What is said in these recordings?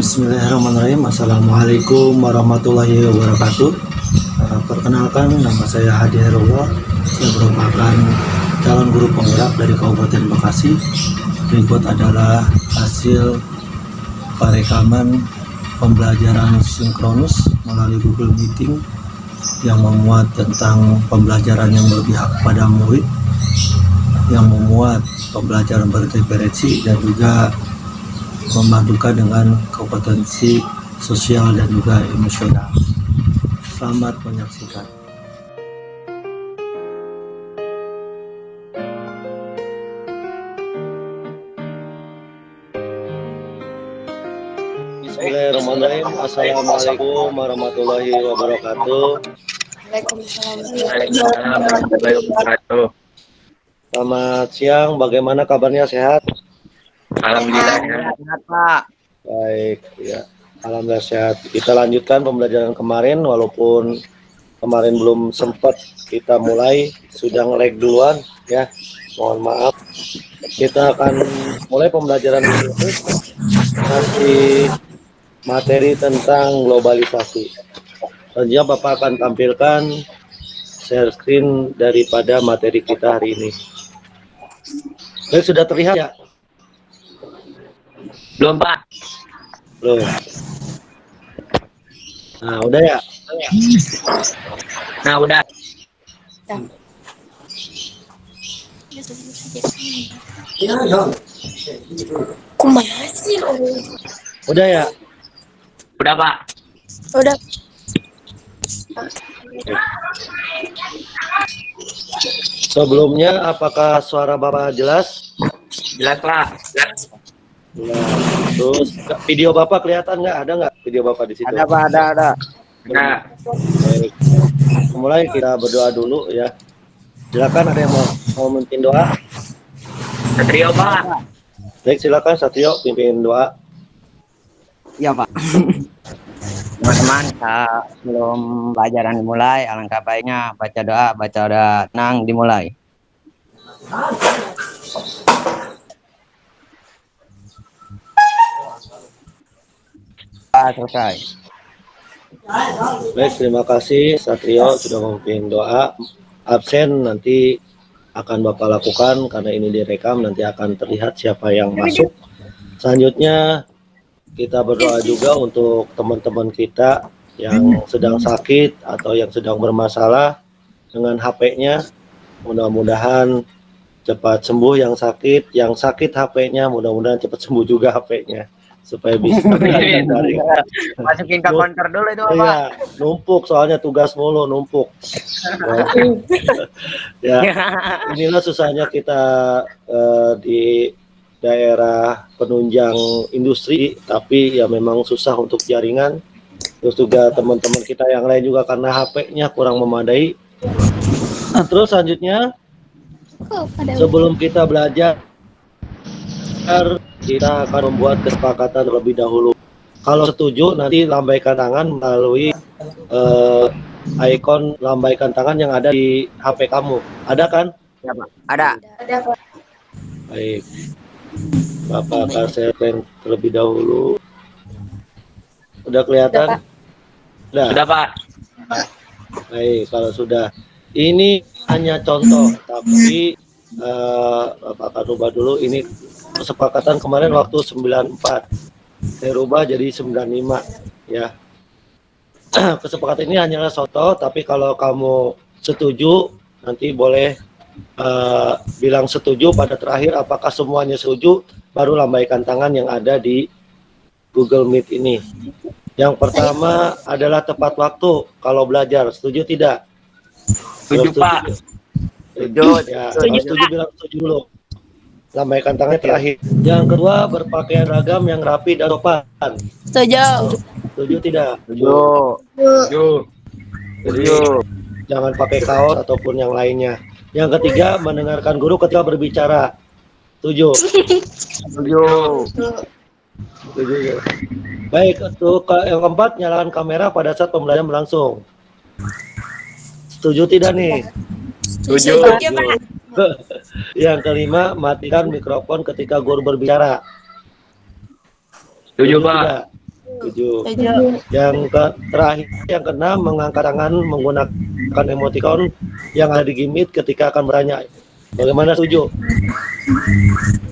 Bismillahirrahmanirrahim. Assalamualaikum warahmatullahi wabarakatuh. Perkenalkan, nama saya Hadi Herullah. Saya merupakan calon guru penggerak dari Kabupaten Bekasi. Berikut adalah hasil perekaman pembelajaran sinkronus melalui Google Meeting yang memuat tentang pembelajaran yang berpihak pada murid, yang memuat pembelajaran berreferensi dan juga memadukan dengan kompetensi sosial dan juga emosional. Selamat menyaksikan. Bismillahirrahmanirrahim. Assalamualaikum warahmatullahi wabarakatuh. Waalaikumsalam warahmatullahi wabarakatuh. Selamat siang, bagaimana kabarnya, sehat? Alhamdulillah sehat, Pak. Baik, ya. Alhamdulillah sehat. Kita lanjutkan pembelajaran kemarin, walaupun kemarin belum sempat kita mulai, sudah nge-lag duluan, ya. Mohon maaf. Kita akan mulai pembelajaran ini, masih materi tentang globalisasi. Selanjutnya Bapak akan tampilkan share screen daripada materi kita hari ini. Baik, sudah terlihat ya? Belum, Pak. Belum. Nah, udah ya? Nah, udah. Udah ya? Udah, Pak. Udah. Sebelumnya, apakah suara Bapak jelas? Jelas, Pak. Nah, terus video Bapak kelihatan nggak? Ada nggak video Bapak di situ? Ada, Pak, ada. Nah, Baik. Mulai kita berdoa dulu ya. Silakan, ada yang mau memimpin doa? Satrio, Pak. Baik, silakan Satrio pimpin doa. Iya, Pak. Teman-teman, sebelum pelajaran dimulai, alangkah baiknya baca doa tenang dimulai. Selesai. Baik, terima kasih Satrio sudah memimpin doa. Absen nanti akan Bapak lakukan karena ini direkam, nanti akan terlihat siapa yang masuk. Selanjutnya kita berdoa juga untuk teman-teman kita yang sedang sakit atau yang sedang bermasalah dengan HP-nya. Mudah-mudahan cepat sembuh yang sakit HP-nya mudah-mudahan cepat sembuh juga HP-nya supaya bisa dari Masukin ke counter dulu itu, Pak. iya, numpuk soalnya tugas mulu numpuk. Ya, inilah susahnya kita di daerah penunjang industri, tapi ya memang susah untuk jaringan. Terus juga teman-teman kita yang lain juga karena HP-nya kurang memadai. Terus selanjutnya, sebelum kita belajar, kita akan membuat kesepakatan terlebih dahulu. Kalau setuju, nanti lambaikan tangan melalui ikon lambaikan tangan yang ada di HP kamu. Ada kan? Ya, Pak. Ada. Baik. Bapak akan share terlebih dahulu. Udah kelihatan? Sudah, Pak. Baik, kalau sudah. Ini hanya contoh, tapi Bapak akan rubah dulu. Ini kesepakatan kemarin waktu 94. Saya rubah jadi 95 ya. Kesepakatan ini hanyalah contoh, tapi kalau kamu setuju nanti boleh bilang setuju pada terakhir. Apakah semuanya setuju, baru lambaikan tangan yang ada di Google Meet ini. Yang pertama adalah tepat waktu kalau belajar. Setuju tidak? Setuju, Pak. Setuju. Ya, kalau setuju bilang setuju dulu. Lambaikan tangan terakhir. Yang kedua, berpakaian ragam yang rapi dan sopan. Setuju. Setuju tidak? Setuju. Jadi jangan pakai kaos ataupun yang lainnya. Yang ketiga, mendengarkan guru ketika berbicara. Setuju? Setuju. Setuju. Baik, untuk yang keempat, nyalakan kamera pada saat pembelajaran berlangsung. Setuju tidak nih? Setuju. Yang kelima, matikan mikrofon ketika guru berbicara. Setuju, Pak. Tujuh. Tujuh. Terakhir yang keenam, mengangkat tangan menggunakan emoticon yang ada di Gimit ketika akan bertanya. Bagaimana, setuju?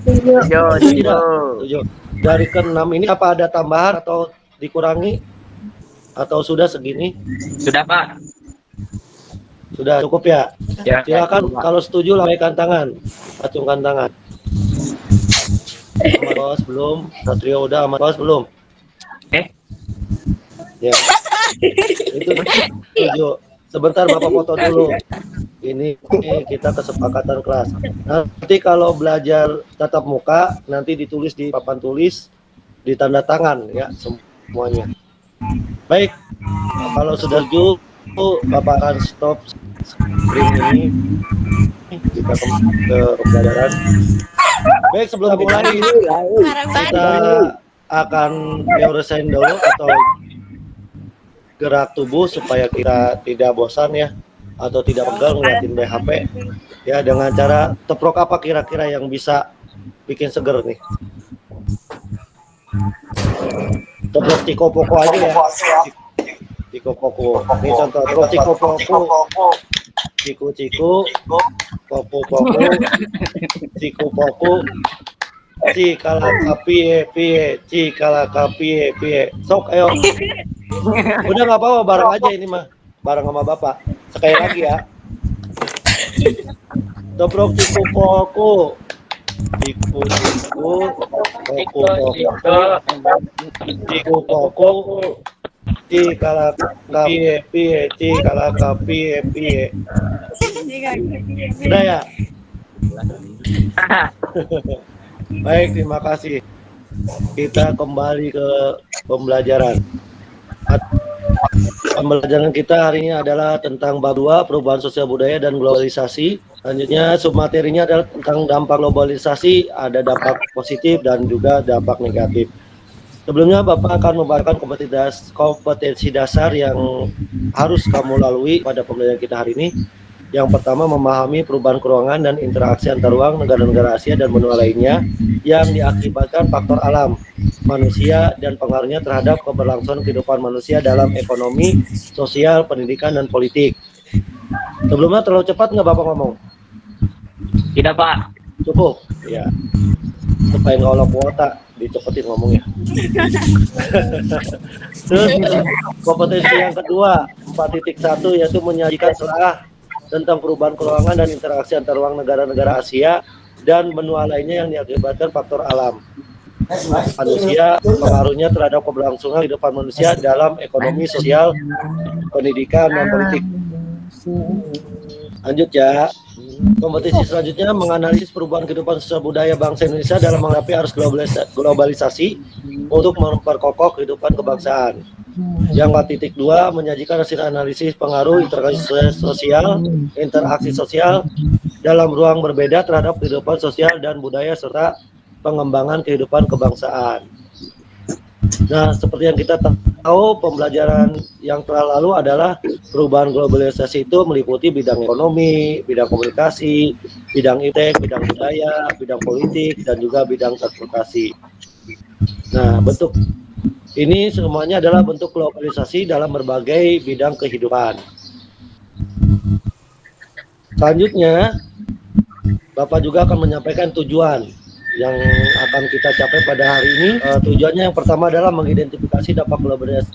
Tujuh. Tidak. Setuju. Dari keenam ini apa ada tambahan atau dikurangi? Atau sudah segini? Sudah Pak. Sudah cukup ya? Ya. Silakan kalau setuju lambaikan tangan, acungkan tangan. Amat bos belum, Satrio udah, amat bos belum. Ya. Itu setuju. Sebentar Bapak foto dulu. Ini kita kesepakatan kelas. Nanti kalau belajar tatap muka, nanti ditulis di papan tulis, di tanda tangan ya semuanya. Baik, kalau sudah setuju, Bapak akan stop screen ini. Kita ke pembelajaran. Baik, sebelum mulai kita akan neuroscience dulu atau gerak tubuh supaya kita tidak bosan ya, atau tidak pegal ngeliatin HP ya, dengan cara teprok apa kira-kira yang bisa bikin seger nih. Teprok Cikopoko aja ya. Cikopoko. Ini contoh teprok Cikopoko. Ciku popo Cikopoko. Cikalaka pie. Sok ayo. Udah nggak apa-apa, bareng aja ini mah. Bareng sama Bapak. Sekali lagi ya. Dobrok Cikopoko. Cikopoko. Cikalaka pie. Udah ya? Baik, terima kasih. Kita kembali ke pembelajaran. Pembelajaran kita hari ini adalah tentang bab 2, perubahan sosial budaya dan globalisasi. Selanjutnya submaterinya adalah tentang dampak globalisasi, ada dampak positif dan juga dampak negatif. Sebelumnya Bapak akan membacakan kompetensi dasar yang harus kamu lalui pada pembelajaran kita hari ini. Yang pertama, memahami perubahan ruangan dan interaksi antar ruang negara-negara Asia dan benua lainnya yang diakibatkan faktor alam, manusia, dan pengaruhnya terhadap keberlangsungan kehidupan manusia dalam ekonomi, sosial, pendidikan, dan politik. Sebelumnya terlalu cepat nggak Bapak ngomong? Tidak Pak. Cukup? Ya. Supaya nggak olah kuota, dicepetin ngomongnya. Terus kompetensi yang kedua, 4.1, yaitu menyajikan sejarah tentang perubahan ruangan dan interaksi antar ruang negara-negara Asia dan benua lainnya yang diakibatkan faktor alam, manusia, pengaruhnya terhadap keberlangsungan kehidupan manusia dalam ekonomi, sosial, pendidikan, dan politik. Lanjut ya. Kompetisi selanjutnya menganalisis perubahan kehidupan sosial budaya bangsa Indonesia dalam menghadapi arus globalisasi untuk memperkokoh kehidupan kebangsaan. Yang 4.2 menyajikan hasil analisis pengaruh interaksi sosial dalam ruang berbeda terhadap kehidupan sosial dan budaya serta pengembangan kehidupan kebangsaan. Nah, seperti yang kita tahu, pembelajaran yang telah lalu adalah perubahan globalisasi itu meliputi bidang ekonomi, bidang komunikasi, bidang iptek, bidang budaya, bidang politik, dan juga bidang transportasi. Nah, bentuk ini semuanya adalah bentuk globalisasi dalam berbagai bidang kehidupan. Selanjutnya, Bapak juga akan menyampaikan tujuan yang akan kita capai pada hari ini. Tujuannya yang pertama adalah mengidentifikasi dampak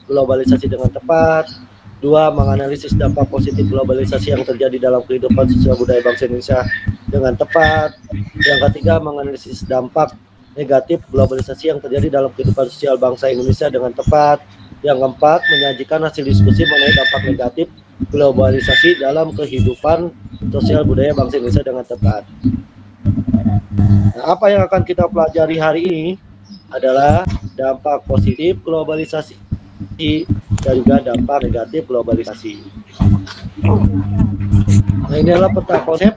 globalisasi dengan tepat. 2. Menganalisis dampak positif globalisasi yang terjadi dalam kehidupan sosial budaya bangsa Indonesia dengan tepat. Yang ketiga, menganalisis dampak negatif globalisasi yang terjadi dalam kehidupan sosial bangsa Indonesia dengan tepat. Yang keempat, menyajikan hasil diskusi mengenai dampak negatif globalisasi dalam kehidupan sosial budaya bangsa Indonesia dengan tepat. Nah, apa yang akan kita pelajari hari ini adalah dampak positif globalisasi dan juga dampak negatif globalisasi. Nah, ini adalah peta konsep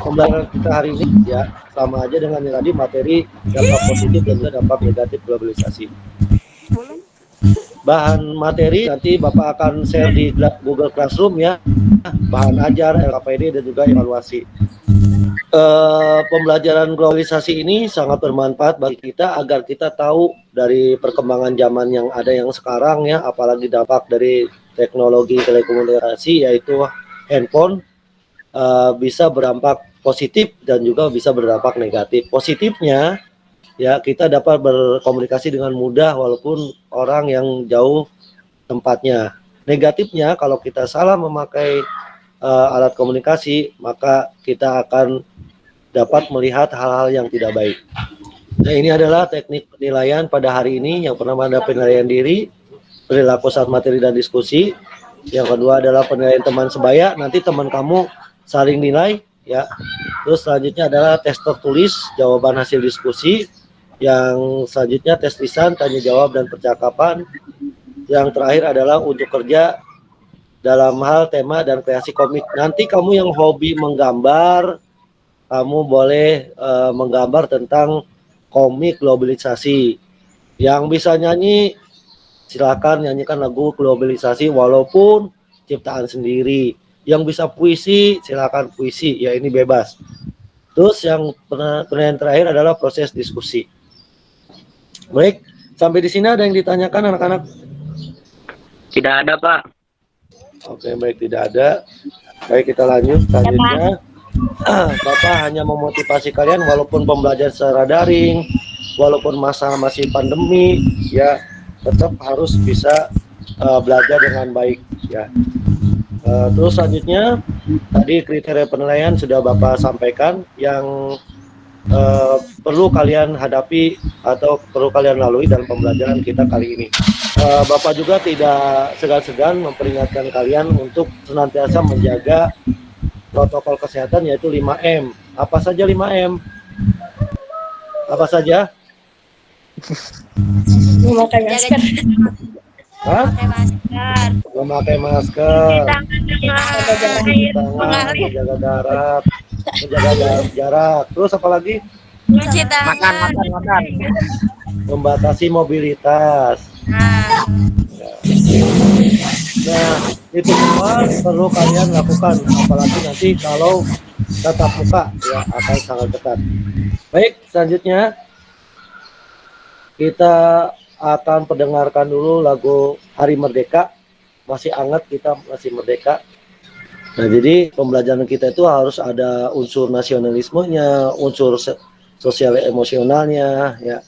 pembelajaran kita hari ini ya, sama aja dengan yang tadi, materi dampak positif dan juga dampak negatif globalisasi. Bahan materi nanti Bapak akan share di Google Classroom ya, bahan ajar, LKPD, dan juga evaluasi. pembelajaran globalisasi ini sangat bermanfaat bagi kita agar kita tahu dari perkembangan zaman yang ada yang sekarang ya, apalagi dampak dari teknologi telekomunikasi yaitu handphone bisa berdampak positif dan juga bisa berdampak negatif. Positifnya ya kita dapat berkomunikasi dengan mudah walaupun orang yang jauh tempatnya. Negatifnya kalau kita salah memakai alat komunikasi maka kita akan dapat melihat hal-hal yang tidak baik. Nah, ini adalah teknik penilaian pada hari ini. Yang pertama ada penilaian diri, perilaku saat materi dan diskusi. Yang kedua adalah penilaian teman sebaya. Nanti teman kamu saling nilai, ya. Terus selanjutnya adalah tes tertulis, jawaban hasil diskusi. Yang selanjutnya tes lisan, tanya jawab dan percakapan. Yang terakhir adalah untuk kerja dalam hal tema dan kreasi komik. Nanti kamu yang hobi menggambar, kamu boleh menggambar tentang komik globalisasi. Yang bisa nyanyi, silakan nyanyikan lagu globalisasi walaupun ciptaan sendiri. Yang bisa puisi, silakan puisi. Ya ini bebas. Terus yang penilaian terakhir adalah proses diskusi. Baik, sampai di sini ada yang ditanyakan anak-anak? Tidak ada, Pak. Oke, baik, tidak ada. Baik, kita lanjut. Selanjutnya. Bapak hanya memotivasi kalian walaupun pembelajaran secara daring, walaupun masa masih pandemi, ya tetap harus bisa belajar dengan baik, ya. Terus selanjutnya tadi kriteria penilaian sudah Bapak sampaikan yang perlu kalian hadapi atau perlu kalian lalui dalam pembelajaran kita kali ini. Bapak juga tidak segan-segan memperingatkan kalian untuk senantiasa menjaga protokol kesehatan yaitu 5M. Apa saja 5M? Apa saja? Memakai masker. Hah? Pakai masker. Memakai masker, Jaga jarak. mencuci tangan, menjaga darat, menjaga jarak. Terus apa lagi? Cuci tangan. Makan. Membatasi mobilitas. Nah, itu semua perlu kalian lakukan, apalagi nanti kalau tatap muka ya akan sangat ketat. Baik, selanjutnya kita akan pendengarkan dulu lagu Hari Merdeka. Masih hangat, kita masih merdeka. Nah, jadi pembelajaran kita itu harus ada unsur nasionalismenya, unsur sosial emosionalnya, ya.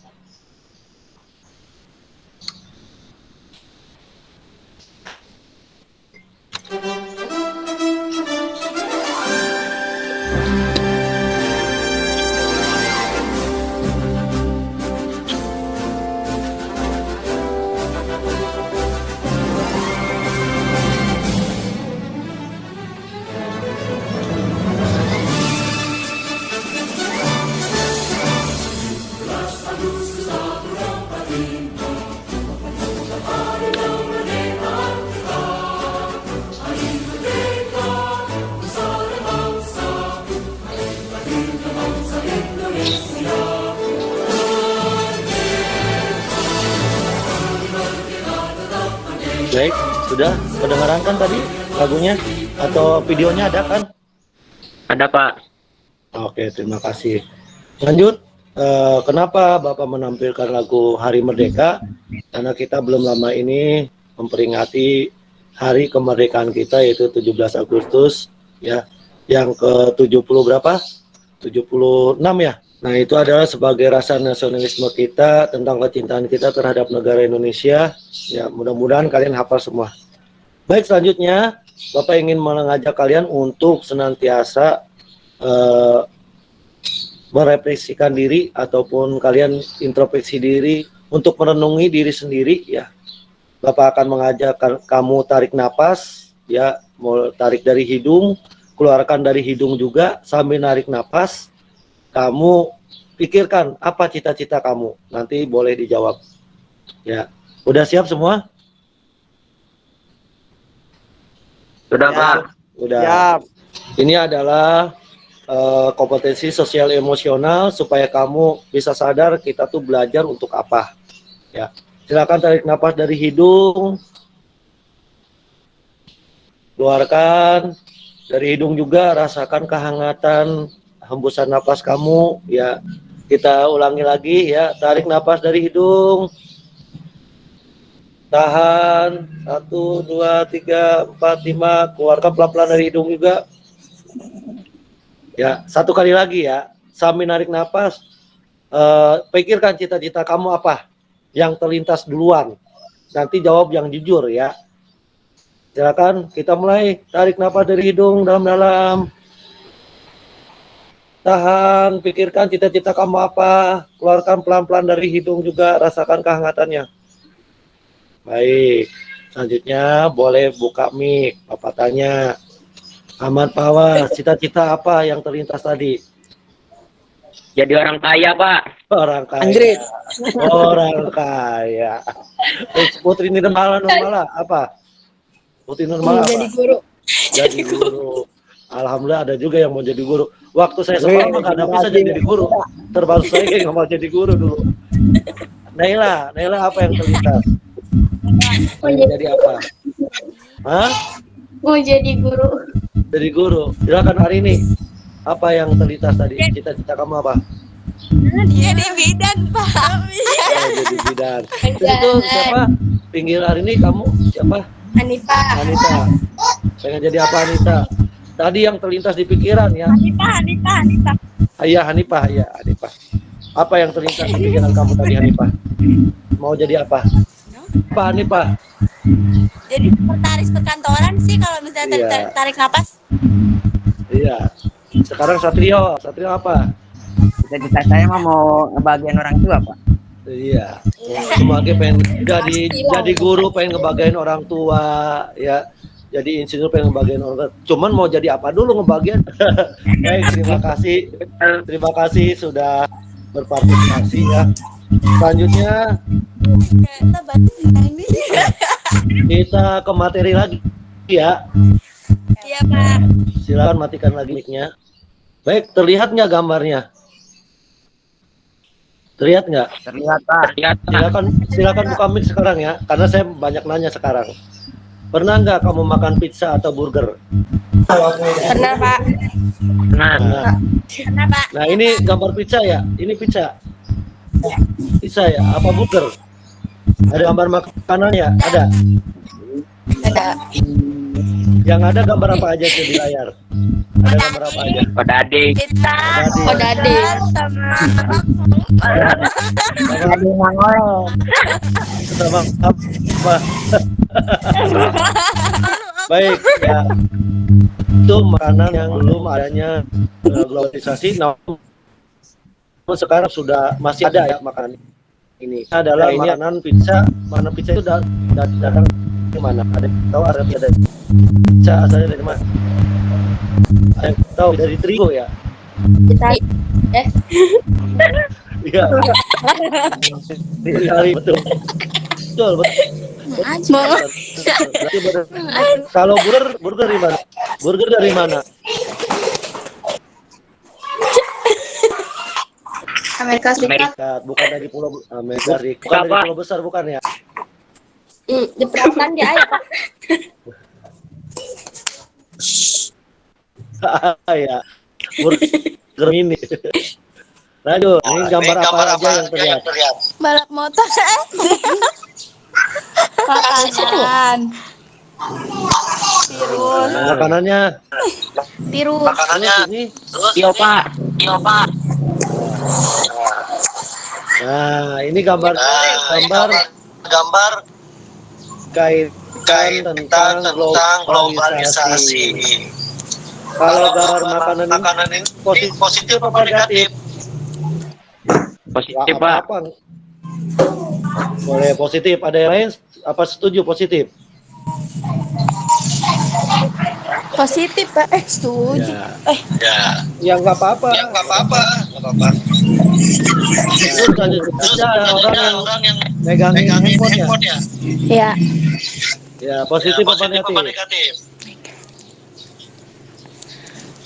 Baik, sudah kedengaran kan tadi lagunya atau videonya ada kan? Ada, Pak. Oke, terima kasih. Lanjut, kenapa Bapak menampilkan lagu Hari Merdeka? Karena kita belum lama ini memperingati hari kemerdekaan kita yaitu 17 Agustus ya, yang ke-70 berapa? 76 ya. Nah, itu adalah sebagai rasa nasionalisme kita tentang kecintaan kita terhadap negara Indonesia. Ya, mudah-mudahan kalian hafal semua. Baik, selanjutnya Bapak ingin mengajak kalian untuk senantiasa merefleksikan diri ataupun kalian introspeksi diri untuk merenungi diri sendiri ya. Bapak akan mengajak kamu tarik napas ya, mau tarik dari hidung, keluarkan dari hidung juga sambil narik napas. Kamu pikirkan apa cita-cita kamu, nanti boleh dijawab. Ya, udah siap semua? Sudah, Ya. Pak. Udah. Siap. Ini adalah kompetensi sosial emosional supaya kamu bisa sadar kita tuh belajar untuk apa. Ya, silakan tarik napas dari hidung, keluarkan dari hidung juga, rasakan kehangatan hembusan napas kamu ya. Kita ulangi lagi ya. Tarik napas dari hidung. Tahan 1, 2, 3, 4, 5. Keluarkan pelan-pelan dari hidung juga. Ya, satu kali lagi ya. Sambil narik napas, pikirkan cita-cita kamu apa yang terlintas duluan. Nanti jawab yang jujur ya. Silakan, kita mulai. Tarik napas dari hidung dalam-dalam. Tahan, pikirkan cita-cita kamu apa. Keluarkan pelan-pelan dari hidung juga, rasakan kehangatannya. Baik, selanjutnya boleh buka mic. Bapak tanya, Ahmad Pawas, cita-cita apa yang terlintas tadi? Jadi orang kaya, Pak. Orang kaya. Anjrit. Orang kaya. Putri Nirmala apa? Putri Nirmala apa? Jadi guru. Jadi guru. Alhamdulillah ada juga yang mau jadi guru. Waktu saya sekolah mah nggak bisa jadi guru. Termasuk saya nggak mau jadi guru dulu. Naila apa yang terlintas? Pengen jadi apa? Hah? Mau jadi guru. Jadi guru. Silakan hari ini. Apa yang terlintas tadi? Cita-cita kamu apa? Jadi bidan, Pak. Jadi bidan. Itu siapa? Pinggir hari ini kamu siapa? Anita. Anita. Pengen jadi apa Anita? Tadi yang terlintas di pikiran ya. Hanifah. Iya Hanifah, ya Hanifah. Apa yang terlintas di pikiran kamu tadi Hanifah? Mau jadi apa? Apa Hanifah? Jadi sekretaris perkantoran sih kalau misalnya Iya. tarik napas. Iya. Sekarang Satrio apa? Cita-cita saya mah mau ngebagian orang tua, Pak. Iya. Sebagai pengen jadi guru, pengen ngebagian orang tua, ya. Jadi insinyur pengen ngebagian orang tua. Cuman mau jadi apa dulu ngebagian? Baik, terima kasih sudah berpartisipasi ya. Selanjutnya Kita bantu ini. kita ke materi lagi ya. Iya, Pak. Silakan matikan lagi mic-nya. Baik, terlihat nggak gambarnya? Terlihat nggak? Terlihat, Pak. Terlihat, Pak. Silakan buka mic sekarang ya, karena saya banyak nanya sekarang. Pernah nggak kamu makan pizza atau burger? Pernah, Pak. Nah, Kenapa? Nah ini gambar pizza ya, ini pizza. Pizza ya, apa burger? Ada gambar makanannya? Ada. Ada. Yang ada gambar apa aja tuh di layar? Ada gambar apa aja? Pak Dade. Kita Oh, Dade. sama Jadi mangoleh. Sama apa? Baik ya. Itu makanan yang belum adanya globalisasi, namun sekarang sudah masih ada ya makanan ini. Adalah makanan pizza. Mana pizza itu datang dari mana? Ada yang tahu ada pizza asalnya dari mana? Ada yang tahu dari terigu ya? Kita Iya. Dari betul. Betul. Berarti benar. Kalau burger dari mana? Burger dari mana? Amerika Serikat. Bukan dari pulau Amerika, bukan dari pulau besar, bukan ya? Di perairan dia ya, Pak. Ya, burger ini. Lanjut, ini gambar apa aja yang terlihat? balap motor. Makanan. Tirus. Makanannya, Tirus. ini. Iya, Pak. Nah, ini gambar kaitan tentang globalisasi. Kalau gambar makanan ini positif apa negatif? Positif, Pak. Apa? Boleh positif. Ada yang lain? Apa setuju positif? Positif, Pak. Setuju. Ya. Yang nggak apa-apa. Terus ada orang yang megangin handphonenya. Ya. Ya, positif apa negatif?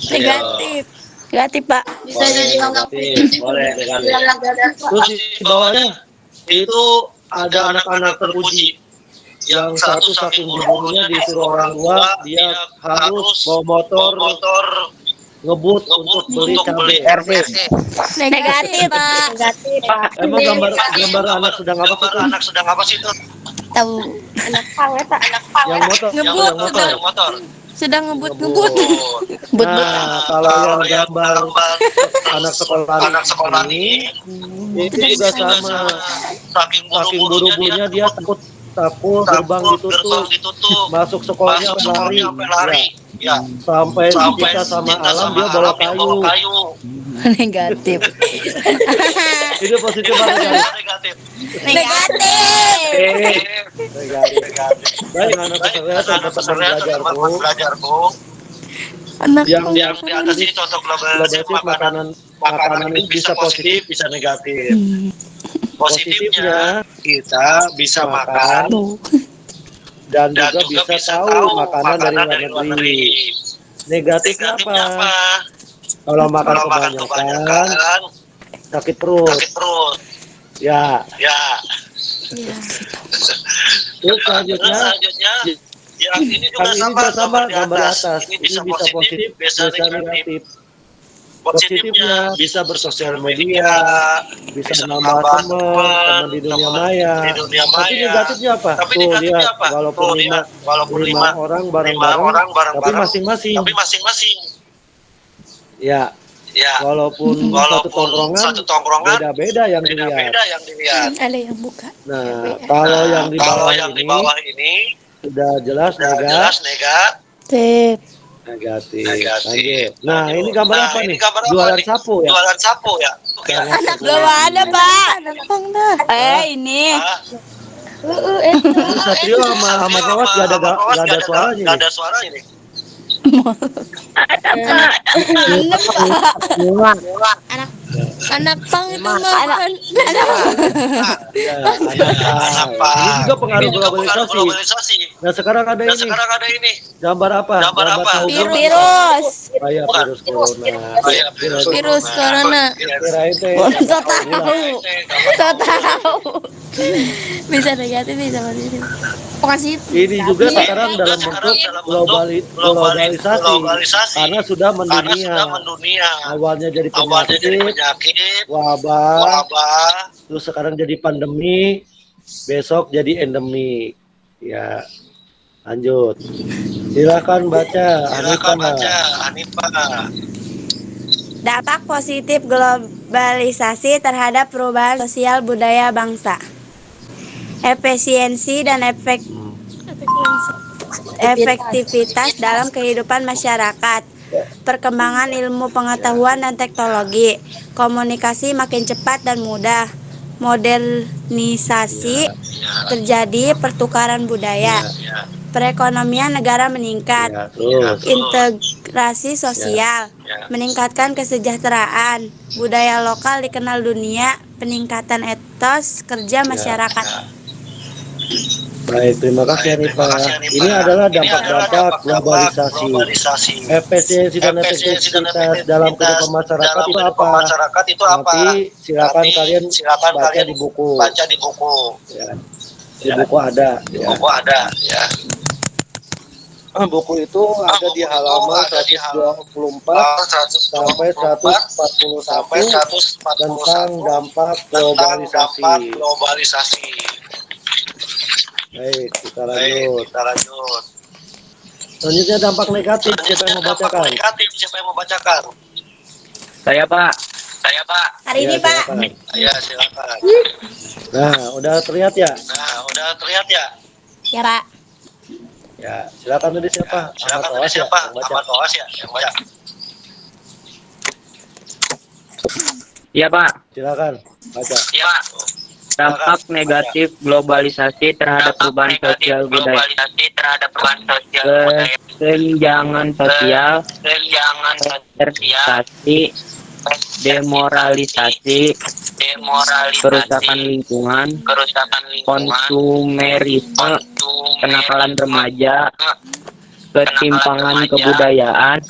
Negatif. Negatif, Pak. Bisa jadi Negatif. Boleh negatif. Terus di bawahnya itu ada anak-anak terpuji. Yang satu saking gurunya disuruh orang tua, dia harus bawa motor ngebut untuk beli cabai. RC. Negatif, Pak. Negatif. Emang gambar anak sedang apa sih itu? Tahu. Anak pang eta, anak pang. Yang motor, Ngebut. yang motor. Sedang ngebut. Nah, kalau yang gambar anak sekolah ini itu juga sama. Saking buru-burunya dia takut gerbang ditutup, masuk sekolahnya lari. Ya. Sampai kita sama alam dia bawa kayu. Negatif. Itu positif banget ya. Negatif. Baik, anak peserta teman belajarku. Anak Yang di atas ini contoh globalisasi makanan itu bisa positif, bisa negatif. Positifnya kita bisa makan dan juga bisa tahu makanan dari luar negeri. Negatifnya apa? Kalau makan kebanyakan sakit perut. Ya. Terus selanjutnya yang ini juga sama gambar atas. Ini bisa positif, bisa negatif. Positifnya bisa bersosial media, bisa nambah teman di dunia maya. Tapi negatifnya apa? Tuh lihat, walaupun lima orang bareng-bareng, tapi masing-masing. Ya, walaupun satu tongkrongan, beda-beda yang dilihat. Ada yang buka. Nah, kalau yang di bawah ini sudah jelas negatif. Lanjut. Nah, ini gambar apa nih? Jualan sapu ya? Belum ada, Pak. Ini. Ini Satrio sama Kawas gak ada suaranya nih. Anak pang itu mah. Anak pang. Ini juga pengaruh globalisasi. Nah, sekarang ada ini. Gambar apa? Virus. Kayak virus corona. Virus corona. Kirain teh. Tahu. Bisa negatif, bisa positif. Positif. Ini juga sekarang dalam bentuk globalisasi karena sudah mendunia. Awalnya jadi penyakit, wabah, terus sekarang jadi pandemi, besok jadi endemi. Ya, lanjut. Silakan baca, Hanifah. Dampak positif globalisasi terhadap perubahan sosial budaya bangsa. Efisiensi dan efektivitas dalam kehidupan masyarakat. Perkembangan ilmu pengetahuan dan teknologi. Komunikasi makin cepat dan mudah. Modernisasi terjadi, pertukaran budaya. Perekonomian negara meningkat. Integrasi sosial. Meningkatkan kesejahteraan. Budaya lokal dikenal dunia. Peningkatan etos kerja masyarakat. Baik, terima kasih Hanifah. Ini adalah dampak-dampak globalisasi. Efisiensi dan efektivitas dalam kehidupan masyarakat itu apa? Nanti silakan kalian baca di buku. Ya. Di buku ada. Ya. Buku itu ada di halaman 124 sampai 141 tentang dampak globalisasi. Baik, kita lanjut. Selanjutnya dampak negatif, siapa yang mau bacakan? Saya, Pak. Hari ini, Pak. Ya, silakan. Nah, udah terlihat ya? Ya, Pak. Ya, silakan tadi siapa? Ahmad Kawas ya, yang baca. Iya, Pak. Silakan baca. Dampak negatif globalisasi terhadap perubahan sosial budaya. Kesenjangan sosial, polarisasi, demoralisasi, kerusakan lingkungan, konsumerisme, kenakalan remaja, ketimpangan kebudayaan,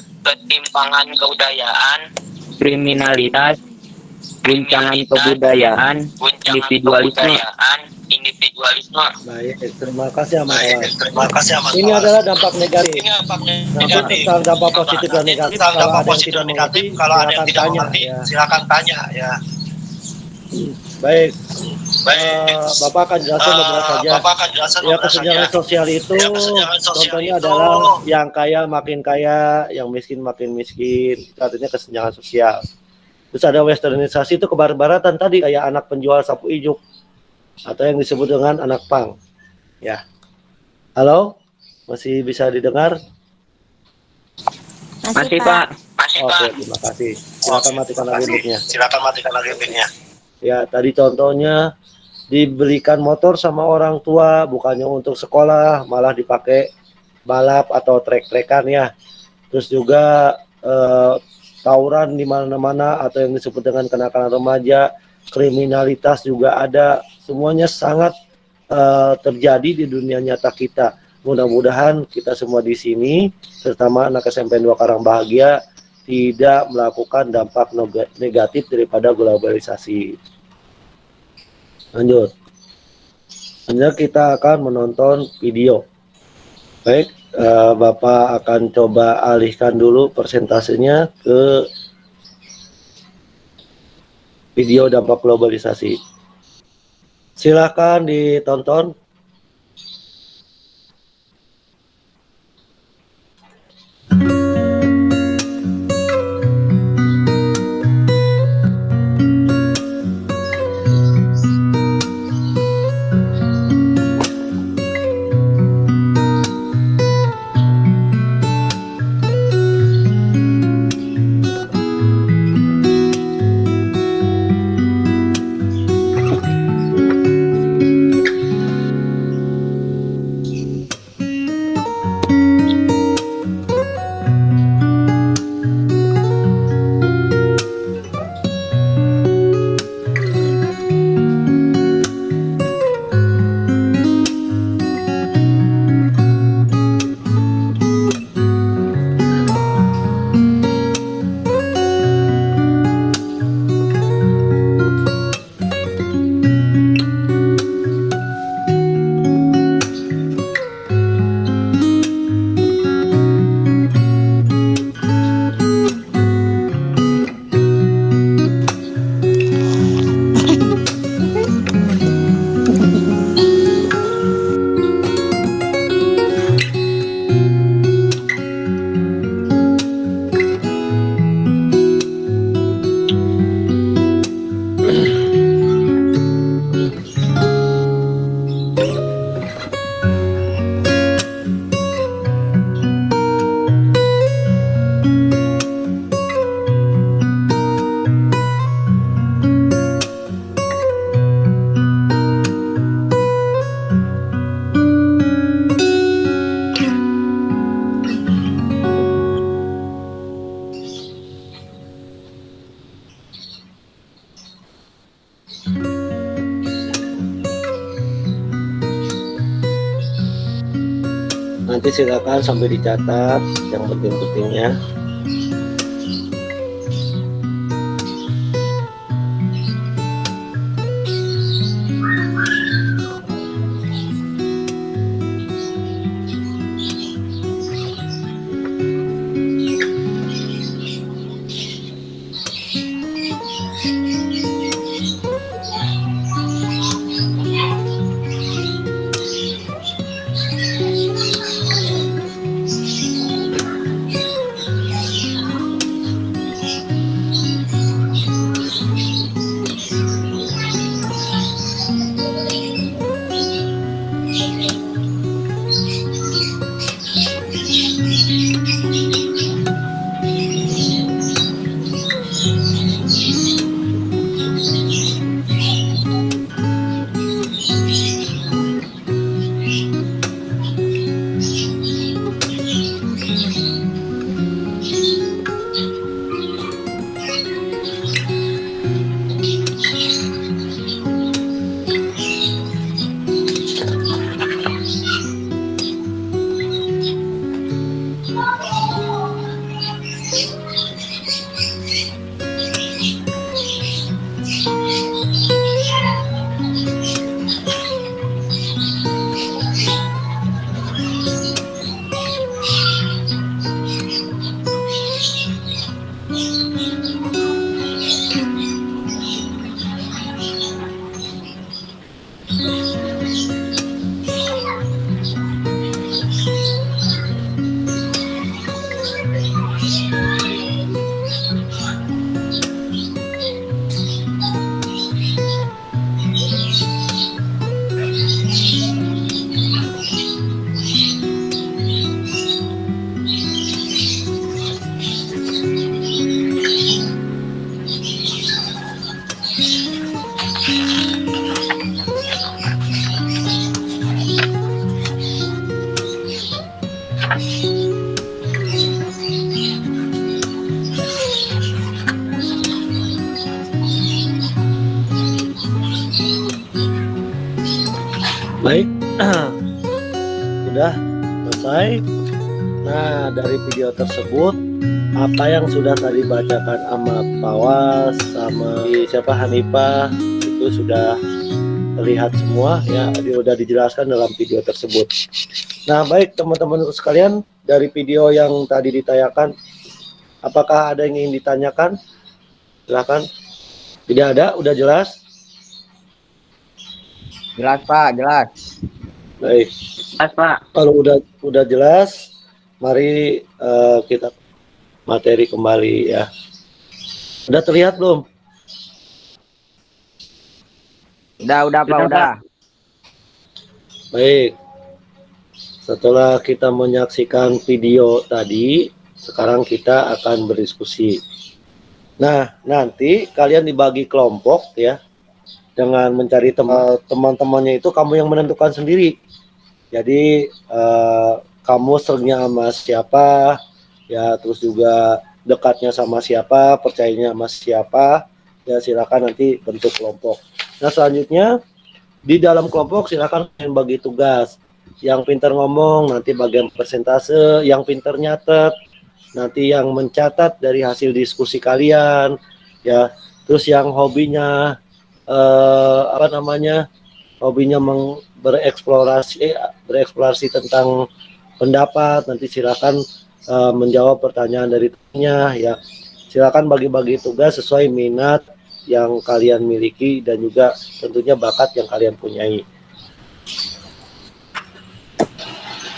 kriminalitas, guncangan kebudayaan, individualisme. Baik, terima kasih Ahmad Awas. Ini adalah dampak negatif. Nah, tentang dampak positif dan negatif, kalau ada yang tidak mengerti, silakan tanya ya. Baik, Bapak akan jelaskan beberapa saja. Ya, kesenjangan sosial itu contohnya adalah yang kaya makin kaya, yang miskin makin miskin. Itu artinya kesenjangan sosial. Terus ada westernisasi, itu kebarat-baratan tadi, kayak anak penjual sapu ijuk atau yang disebut dengan anak pang. Ya. Halo? Masih bisa didengar? Masih Pak. Oke, terima kasih. Silakan matikan lagi mic-nya. Ya, tadi contohnya dibelikan motor sama orang tua, bukannya untuk sekolah, malah dipakai balap atau trek-trekan ya. Terus juga tawuran di mana-mana atau yang disebut dengan kenakalan remaja, kriminalitas juga ada. Semuanya sangat terjadi di dunia nyata kita. Mudah-mudahan kita semua di sini, terutama anak SMP 2 Karang Bahagia, tidak melakukan dampak negatif daripada globalisasi. Lanjut. Selanjutnya kita akan menonton video. Baik, Bapak akan coba alihkan dulu persentasenya ke video dampak globalisasi. Silakan ditonton. Nanti silakan sampai dicatat yang penting-pentingnya. Baik, sudah selesai. Nah, dari video tersebut, apa yang sudah tadi bacakan sama Pawas, sama siapa Hanifah, itu sudah terlihat semua ya, sudah dijelaskan dalam video tersebut. Nah, baik teman-teman sekalian, dari video yang tadi ditayangkan, apakah ada yang ingin ditanyakan? Silakan. Tidak ada, udah jelas? Jelas Pak, jelas. Baik. Mas Pak, Kalau udah jelas, mari kita materi kembali ya. Udah terlihat belum? Udah Pak, udah. Baik. Setelah kita menyaksikan video tadi, sekarang kita akan berdiskusi. Nah, nanti kalian dibagi kelompok ya. Dengan mencari teman-temannya itu kamu yang menentukan sendiri. Jadi kamu seringnya sama siapa, ya terus juga dekatnya sama siapa, percayanya sama siapa, ya silakan nanti bentuk kelompok. Nah selanjutnya di dalam kelompok silakan kalian bagi tugas. Yang pintar ngomong nanti bagian persentase, yang pintar nyatet nanti yang mencatat dari hasil diskusi kalian, ya. Terus yang hobinya hobinya bereksplorasi tentang pendapat, nanti silakan menjawab pertanyaan dari temannya ya. Silakan bagi-bagi tugas sesuai minat yang kalian miliki dan juga tentunya bakat yang kalian punyai.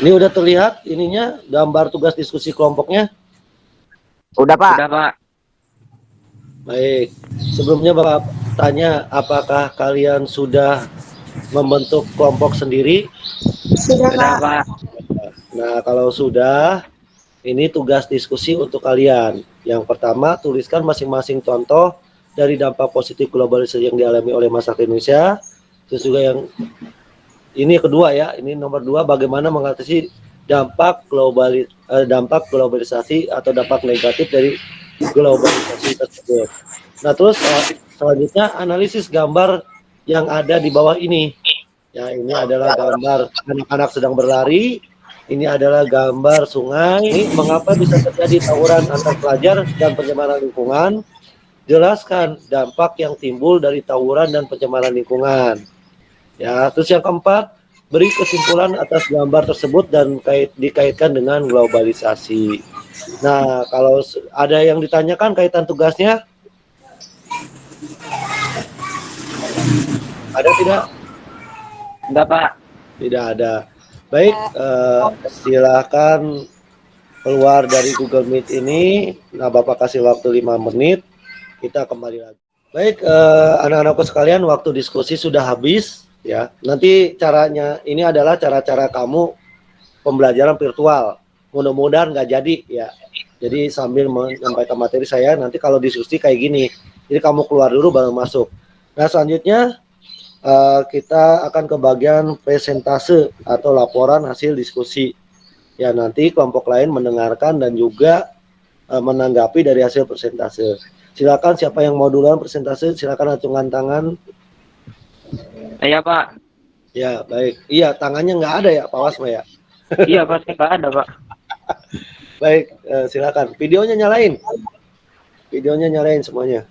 Ini udah terlihat ininya gambar tugas diskusi kelompoknya? Udah Pak. udah Pak. Baik, sebelumnya Bapak tanya apakah kalian sudah membentuk kelompok sendiri? Sudah, Udah Kak. Pak. Nah, kalau sudah, ini tugas diskusi untuk kalian. Yang pertama, tuliskan masing-masing contoh dari dampak positif globalisasi yang dialami oleh masyarakat Indonesia. Terus juga yang ini kedua ya, ini nomor 2, bagaimana mengatasi dampak globalisasi atau dampak negatif dari globalisasi tersebut. Nah, terus selanjutnya analisis gambar yang ada di bawah ini. Ya, ini adalah gambar anak-anak sedang berlari. Ini adalah gambar sungai. Ini mengapa bisa terjadi tawuran antar pelajar dan pencemaran lingkungan? Jelaskan dampak yang timbul dari tawuran dan pencemaran lingkungan. Ya, terus yang keempat, beri kesimpulan atas gambar tersebut dan dikaitkan dengan globalisasi. Nah, kalau ada yang ditanyakan kaitan tugasnya, ada tidak? Enggak Pak. Tidak ada. Baik, silakan keluar dari Google Meet ini. Nah, Bapak kasih waktu 5 menit. Kita kembali lagi. Baik, anak-anakku sekalian, waktu diskusi sudah habis. Ya, nanti caranya ini adalah cara-cara kamu pembelajaran virtual. Mudah-mudahan nggak jadi ya. Jadi sambil menyampaikan materi saya, nanti kalau diskusi kayak gini. Jadi kamu keluar dulu baru masuk. Nah selanjutnya kita akan ke bagian presentase atau laporan hasil diskusi. Ya nanti kelompok lain mendengarkan dan juga menanggapi dari hasil presentase. Silakan siapa yang mau duluan presentase, silakan acungkan tangan. Iya Pak. Ya baik. Iya tangannya nggak ada ya Pak Wasma ya. Iya pasti Pak ada Pak. Baik, silakan. Videonya nyalain. Videonya nyalain semuanya.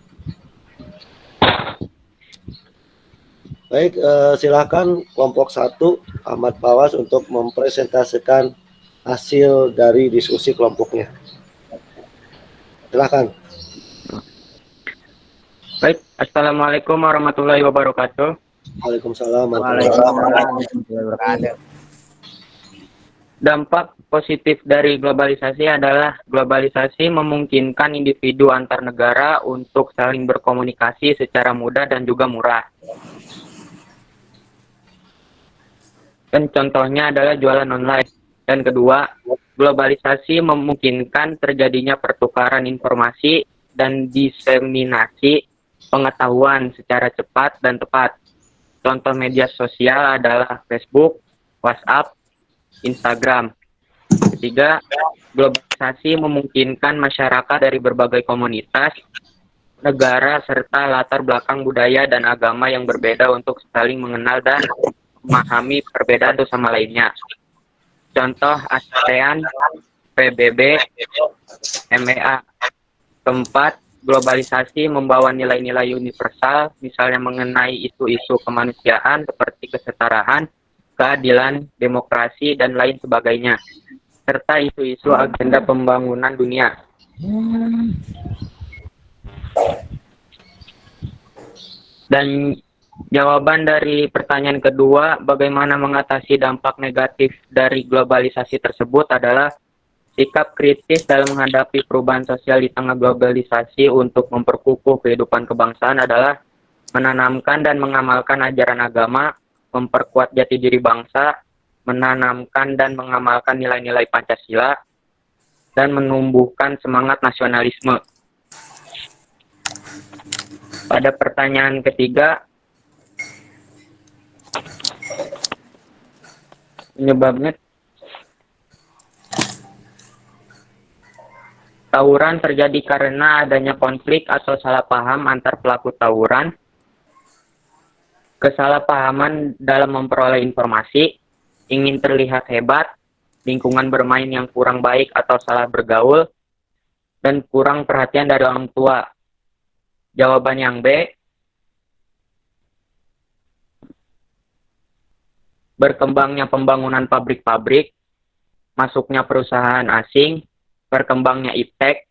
Baik, silakan kelompok 1 Ahmad Pawas untuk mempresentasikan hasil dari diskusi kelompoknya. Silakan. Baik, Assalamualaikum warahmatullahi wabarakatuh. Waalaikumsalam. Waalaikumsalam. Dampak positif dari globalisasi adalah globalisasi memungkinkan individu antar negara untuk saling berkomunikasi secara mudah dan juga murah. Dan contohnya adalah jualan online. Dan kedua, globalisasi memungkinkan terjadinya pertukaran informasi dan diseminasi pengetahuan secara cepat dan tepat. Contoh media sosial adalah Facebook, WhatsApp, Instagram. Ketiga, globalisasi memungkinkan masyarakat dari berbagai komunitas, negara, serta latar belakang budaya dan agama yang berbeda untuk saling mengenal dan memahami perbedaan satu sama lainnya. Contoh ASEAN, PBB, MEA. Keempat, globalisasi membawa nilai-nilai universal, misalnya mengenai isu-isu kemanusiaan seperti kesetaraan, keadilan, demokrasi, dan lain sebagainya, serta isu-isu agenda pembangunan dunia. Dan jawaban dari pertanyaan kedua, bagaimana mengatasi dampak negatif dari globalisasi tersebut adalah sikap kritis dalam menghadapi perubahan sosial di tengah globalisasi untuk memperkukuh kehidupan kebangsaan adalah menanamkan dan mengamalkan ajaran agama, memperkuat jati diri bangsa, menanamkan dan mengamalkan nilai-nilai Pancasila, dan menumbuhkan semangat nasionalisme. Pada pertanyaan ketiga, penyebabnya tawuran terjadi karena adanya konflik atau salah paham antar pelaku tawuran, kesalahpahaman dalam memperoleh informasi, ingin terlihat hebat, lingkungan bermain yang kurang baik atau salah bergaul, dan kurang perhatian dari orang tua. Jawaban yang B, berkembangnya pembangunan pabrik-pabrik, masuknya perusahaan asing, berkembangnya iptek,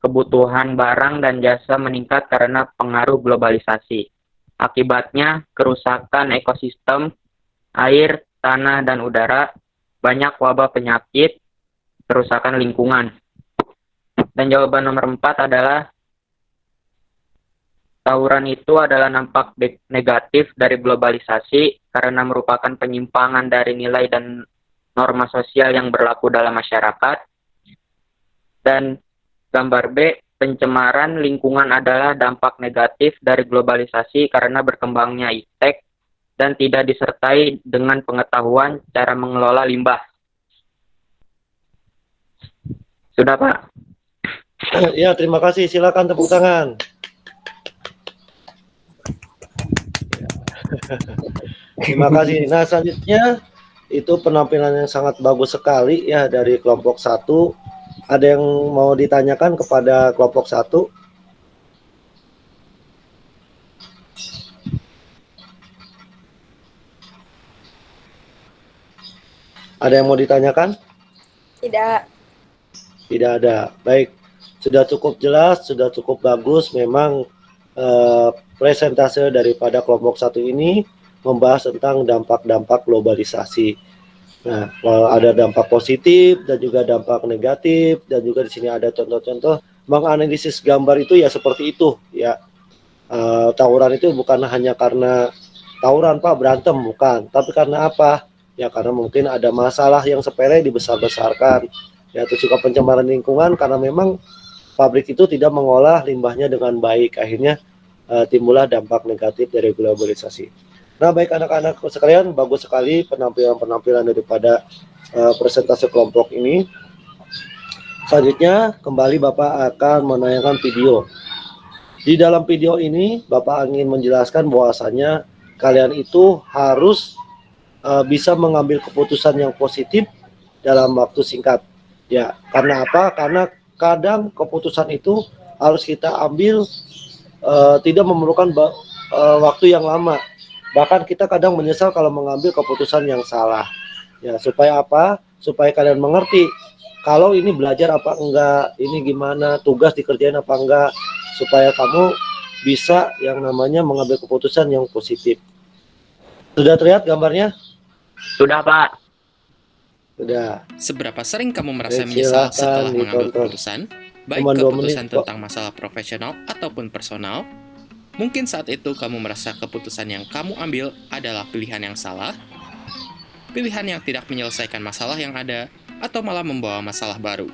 kebutuhan barang dan jasa meningkat karena pengaruh globalisasi. Akibatnya, kerusakan ekosistem, air, tanah, dan udara, banyak wabah penyakit, kerusakan lingkungan. Dan jawaban nomor 4 adalah tawuran itu adalah dampak negatif dari globalisasi karena merupakan penyimpangan dari nilai dan norma sosial yang berlaku dalam masyarakat. Dan gambar B, pencemaran lingkungan adalah dampak negatif dari globalisasi karena berkembangnya iptek dan tidak disertai dengan pengetahuan cara mengelola limbah. Sudah, Pak? Ya, terima kasih. Silakan tepuk tangan. Terima kasih. Nah, selanjutnya itu penampilan yang sangat bagus sekali ya dari kelompok 1. Ada yang mau ditanyakan kepada kelompok 1? Ada yang mau ditanyakan? Tidak. Tidak ada. Baik, sudah cukup jelas, sudah cukup bagus. Memang presentase daripada kelompok 1 ini membahas tentang dampak-dampak globalisasi. Nah, ada dampak positif dan juga dampak negatif, dan juga di sini ada contoh-contoh menganalisis gambar itu ya seperti itu ya. Tawuran itu bukan hanya karena tawuran Pak berantem, bukan, tapi karena apa? Ya karena mungkin ada masalah yang sepele dibesar-besarkan. Ya, itu juga pencemaran lingkungan karena memang pabrik itu tidak mengolah limbahnya dengan baik. Akhirnya timbullah dampak negatif dari globalisasi. Nah, baik anak-anak sekalian, bagus sekali penampilan-penampilan daripada presentasi kelompok ini. Selanjutnya, kembali Bapak akan menayangkan video. Di dalam video ini, Bapak ingin menjelaskan bahwasannya kalian itu harus bisa mengambil keputusan yang positif dalam waktu singkat. Ya, karena apa? Karena kadang keputusan itu harus kita ambil tidak memerlukan waktu yang lama. Bahkan kita kadang menyesal kalau mengambil keputusan yang salah. Ya, supaya apa? Supaya kalian mengerti kalau ini belajar apa enggak, ini gimana, tugas dikerjain apa enggak, supaya kamu bisa yang namanya mengambil keputusan yang positif. Sudah terlihat gambarnya? Sudah, Pak. Sudah. Seberapa sering kamu merasa Baik, menyesal silakan setelah mengambil ditonton. keputusan, baik Cuma 2 keputusan menit, Pak. tentang masalah profesional ataupun personal? Mungkin saat itu kamu merasa keputusan yang kamu ambil adalah pilihan yang salah, pilihan yang tidak menyelesaikan masalah yang ada, atau malah membawa masalah baru.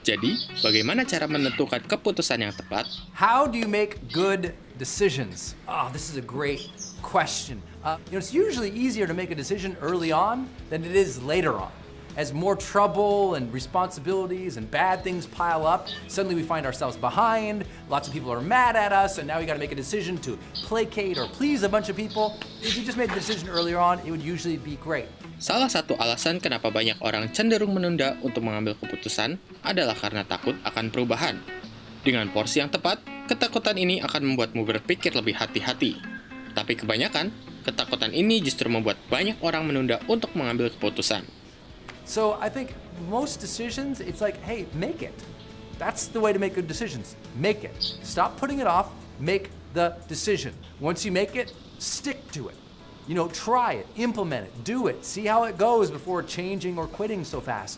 Jadi, bagaimana cara menentukan keputusan yang tepat? How do you make good decisions? Oh, this is a great question. It's usually easier to make a decision early on than it is later on. as more trouble and responsibilities and bad things pile up, suddenly we find ourselves behind, lots of people are mad at us, and now we got to make a decision to placate or please a bunch of people. If you just made the decision earlier on, it would usually be great. Salah satu alasan kenapa banyak orang cenderung menunda untuk mengambil keputusan adalah karena takut akan perubahan. Dengan porsi yang tepat, ketakutan ini akan membuatmu berpikir lebih hati-hati. Tapi kebanyakan, ketakutan ini justru membuat banyak orang menunda untuk mengambil keputusan. So I think most decisions, it's like, hey, make it. That's the way to make good decisions. Make it. Stop putting it off. Make the decision. Once you make it, stick to it. You know, try it, implement it, do it, see how it goes before changing or quitting so fast.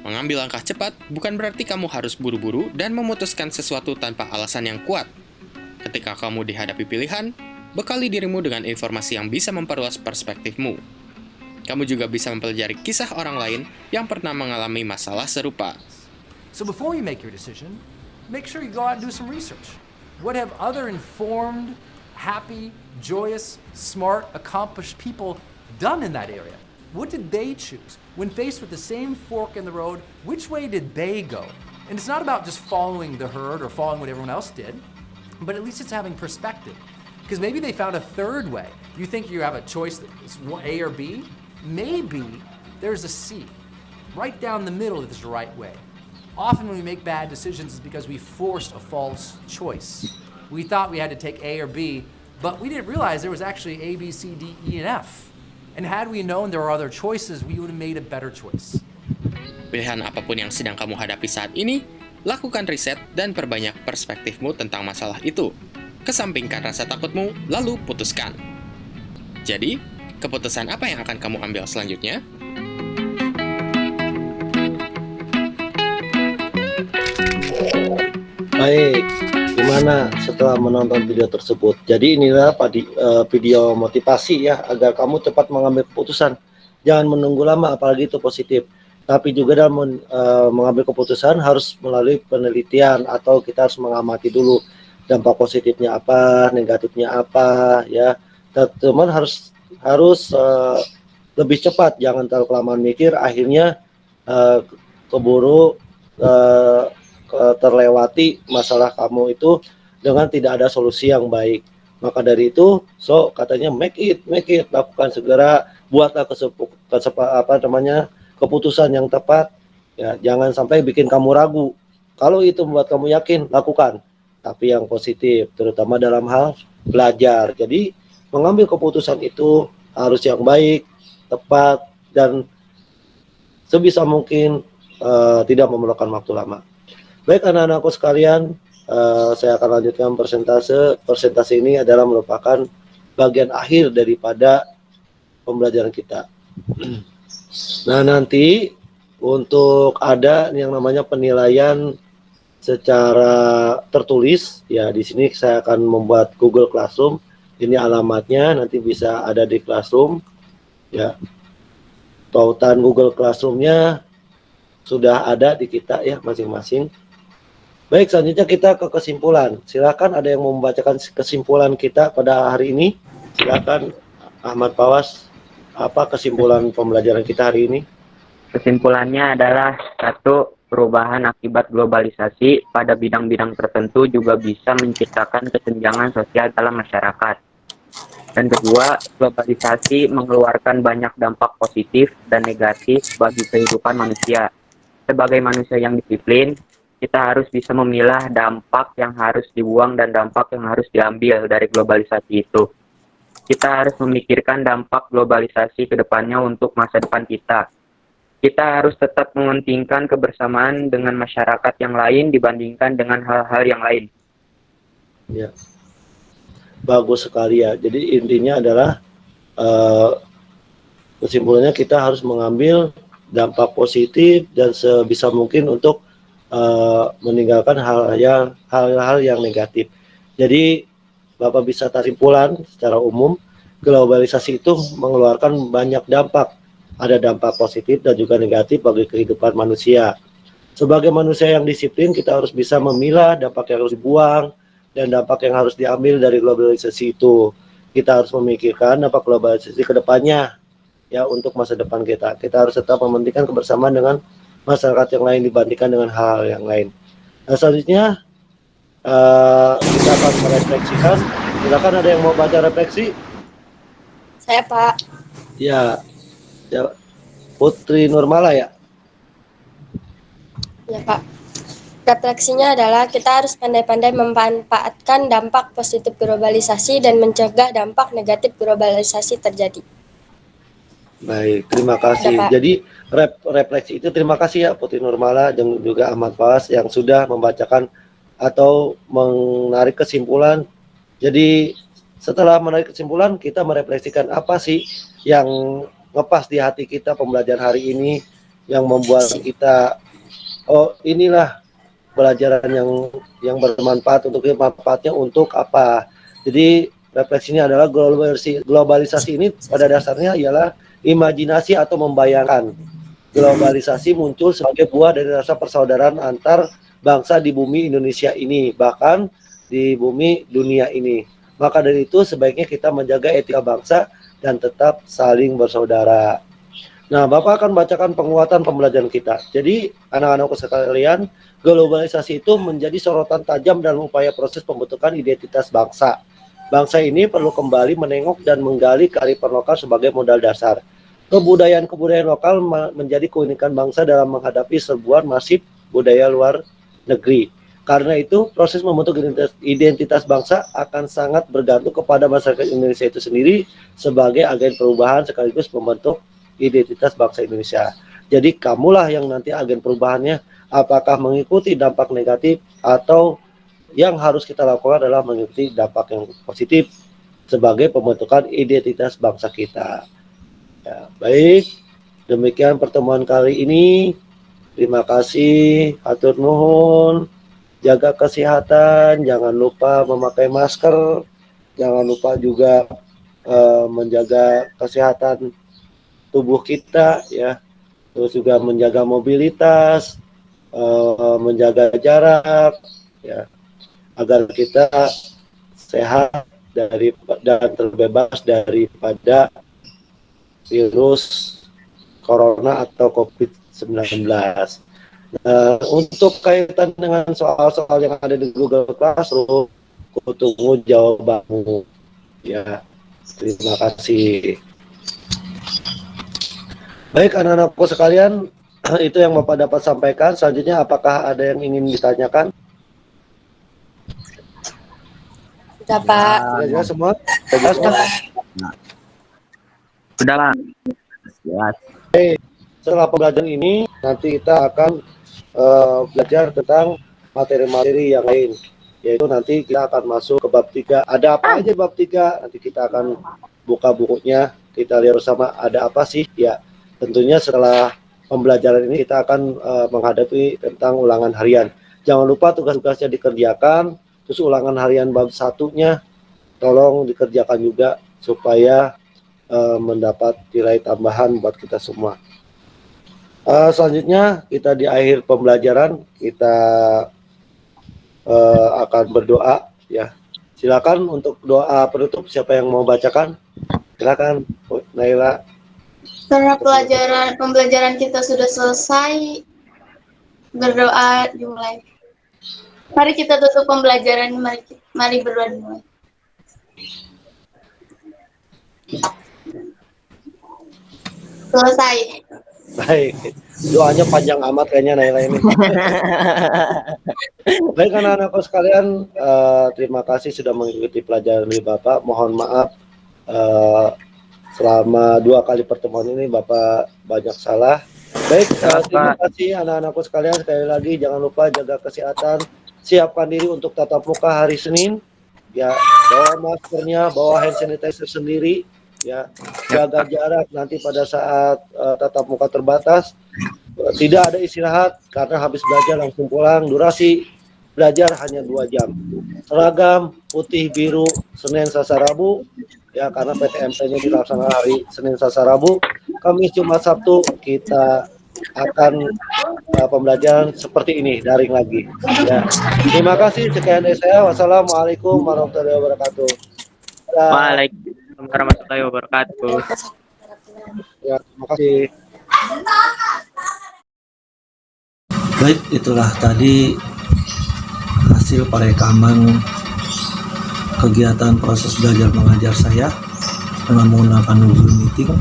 Mengambil langkah cepat bukan berarti kamu harus buru-buru dan memutuskan sesuatu tanpa alasan yang kuat. Ketika kamu dihadapi pilihan, bekali dirimu dengan informasi yang bisa memperluas perspektifmu. Kamu juga bisa mempelajari kisah orang lain yang pernah mengalami masalah serupa. So before you make your decision, make sure you go out and do some research. What have other informed, happy, joyous, smart, accomplished people done in that area? What did they choose? When faced with the same fork in the road, which way did they go? And it's not about just following the herd or following what everyone else did, but at least it's having perspective. Because maybe they found a third way. You think you have a choice that's A or B? Maybe there's a C. Right down the middle is the right way. Often when we make bad decisions, it's because we forced a false choice. We thought we had to take A or B, but we didn't realize there was actually A, B, C, D, E, and F. And had we known there were other choices, we would have made a better choice. Pilihan apapun yang sedang kamu hadapi saat ini, lakukan riset dan perbanyak perspektifmu tentang masalah itu. Kesampingkan rasa takutmu, lalu putuskan. Jadi, keputusan apa yang akan kamu ambil selanjutnya? Baik, gimana setelah menonton video tersebut? Jadi inilah video motivasi ya, agar kamu cepat mengambil keputusan. Jangan menunggu lama, apalagi itu positif. Tapi juga dalam mengambil keputusan harus melalui penelitian, atau kita harus mengamati dulu dampak positifnya apa, negatifnya apa, ya. Teman-teman harus lebih cepat, jangan terlalu kelamaan mikir, akhirnya keburu terlewati masalah kamu itu dengan tidak ada solusi yang baik. Maka dari itu, katanya make it, lakukan segera, buatlah keputusan yang tepat. Ya, jangan sampai bikin kamu ragu. Kalau itu membuat kamu yakin, lakukan. Tapi yang positif, terutama dalam hal belajar. Jadi mengambil keputusan itu harus yang baik, tepat, dan sebisa mungkin tidak memerlukan waktu lama. Baik anak-anakku sekalian, saya akan lanjutkan persentase. Persentase ini adalah merupakan bagian akhir daripada pembelajaran kita. Nah, nanti untuk ada yang namanya penilaian secara tertulis, ya di sini saya akan membuat Google Classroom. Ini alamatnya, nanti bisa ada di Classroom. Ya, tautan Google Classroom-nya sudah ada di kita ya masing-masing. Baik, selanjutnya kita ke kesimpulan. Silakan ada yang mau membacakan kesimpulan kita pada hari ini. Silakan Ahmad Pawas, apa kesimpulan pembelajaran kita hari ini? Kesimpulannya adalah satu, perubahan akibat globalisasi pada bidang-bidang tertentu juga bisa menciptakan kesenjangan sosial dalam masyarakat. Dan kedua, globalisasi mengeluarkan banyak dampak positif dan negatif bagi kehidupan manusia. Sebagai manusia yang disiplin, kita harus bisa memilah dampak yang harus dibuang dan dampak yang harus diambil dari globalisasi itu. Kita harus memikirkan dampak globalisasi ke depannya untuk masa depan kita. Kita harus tetap mementingkan kebersamaan dengan masyarakat yang lain dibandingkan dengan hal-hal yang lain. Ya, bagus sekali ya. Jadi intinya adalah kesimpulannya kita harus mengambil dampak positif dan sebisa mungkin untuk meninggalkan hal-hal yang negatif. Jadi Bapak bisa tarik kesimpulan secara umum, globalisasi itu mengeluarkan banyak dampak. Ada dampak positif dan juga negatif bagi kehidupan manusia. Sebagai manusia yang disiplin, kita harus bisa memilah dampak yang harus dibuang dan dampak yang harus diambil dari globalisasi itu. Kita harus memikirkan dampak globalisasi ke depannya. ya untuk masa depan kita. Kita harus tetap mementingkan kebersamaan dengan masyarakat yang lain dibandingkan dengan hal-hal yang lain. Nah, selanjutnya kita akan merefleksikan. Silakan, ada yang mau baca refleksi? Saya, Pak. Ya, Putri Nurmala ya. Ya, Pak. Refleksinya adalah kita harus pandai-pandai memanfaatkan dampak positif globalisasi dan mencegah dampak negatif globalisasi terjadi. Baik, terima kasih. Pak. Jadi refleksi itu terima kasih ya Putri Nurmala dan juga Ahmad Fas yang sudah membacakan atau menarik kesimpulan. Jadi setelah menarik kesimpulan, kita merefleksikan apa sih yang ngepas di hati kita pembelajaran hari ini yang membuat kita, oh inilah pelajaran yang bermanfaat untuk kita, manfaatnya untuk apa. Jadi refleksinya adalah globalisasi ini pada dasarnya ialah imajinasi atau membayangkan. Globalisasi muncul sebagai buah dari rasa persaudaraan antar bangsa di bumi Indonesia ini, bahkan di bumi dunia ini. Maka dari itu sebaiknya kita menjaga etika bangsa dan tetap saling bersaudara. Nah, Bapak akan bacakan penguatan pembelajaran kita. Jadi, anak-anakku sekalian, globalisasi itu menjadi sorotan tajam dalam upaya proses pembentukan identitas bangsa. Bangsa ini perlu kembali menengok dan menggali kearifan lokal sebagai modal dasar. Kebudayaan-kebudayaan lokal menjadi keunikan bangsa dalam menghadapi serbuan masif budaya luar negeri. Karena itu, proses membentuk identitas bangsa akan sangat bergantung kepada masyarakat Indonesia itu sendiri sebagai agen perubahan sekaligus membentuk identitas bangsa Indonesia. Jadi kamulah yang nanti agen perubahannya, apakah mengikuti dampak negatif atau yang harus kita lakukan adalah mengikuti dampak yang positif sebagai pembentukan identitas bangsa kita. Ya, baik, demikian pertemuan kali ini. Terima kasih, hatur nuhun, jaga kesehatan, jangan lupa memakai masker, jangan lupa juga menjaga kesehatan tubuh kita ya, terus juga menjaga mobilitas, menjaga jarak ya, agar kita sehat dan terbebas daripada virus corona atau COVID-19. Untuk kaitan dengan soal-soal yang ada di Google Classroom, aku tunggu jawabanmu ya. Terima kasih. Baik anak-anakku sekalian, itu yang Bapak dapat sampaikan. Selanjutnya apakah ada yang ingin ditanyakan? Sudah, Pak. Sudah jelas semua? Sudah jelas, Pak? Sudah, Pak. Jelas. Setelah pembelajaran ini, nanti kita akan belajar tentang materi-materi yang lain. Yaitu nanti kita akan masuk ke bab 3. Ada apa aja bab 3? Nanti kita akan buka bukunya. Kita lihat bersama ada apa sih? Ya, tentunya setelah pembelajaran ini kita akan menghadapi tentang ulangan harian. Jangan lupa tugas-tugasnya dikerjakan. Terus ulangan harian bab 1-nya tolong dikerjakan juga supaya mendapat nilai tambahan buat kita semua. Selanjutnya kita di akhir pembelajaran kita akan berdoa ya. Silakan untuk doa penutup, siapa yang mau bacakan? Silakan Naila. Karena pembelajaran kita sudah selesai, berdoa dimulai. Mari kita tutup pembelajaran, mari berdoa dimulai. Selesai. Baik, doanya panjang amat kayaknya Naila ini. Baik anak-anakku sekalian, terima kasih sudah mengikuti pelajaran dari Bapak. Mohon maaf selama 2 kali pertemuan ini Bapak banyak salah. Baik, terima kasih anak-anakku sekalian. Sekali lagi jangan lupa jaga kesehatan, siapkan diri untuk tatap muka hari Senin. Ya, bawa maskernya, bawa hand sanitizer sendiri. Ya, jaga jarak nanti pada saat tatap muka terbatas. Tidak ada istirahat karena habis belajar langsung pulang. Durasi belajar hanya 2 jam. Seragam putih biru Senin Selasa Rabu ya, karena PTMT-nya dilaksanakan hari Senin Selasa Rabu. Kamis Jumat Sabtu kita akan pembelajaran seperti ini, daring lagi ya. Terima kasih, sekian dari saya. Wassalamualaikum warahmatullahi wabarakatuh. Waalaikumsalam warahmatullahi wabarakatuh. Ya, terima kasih. Baik, itulah tadi hasil perekaman kegiatan proses belajar mengajar saya dengan menggunakan Google Meeting.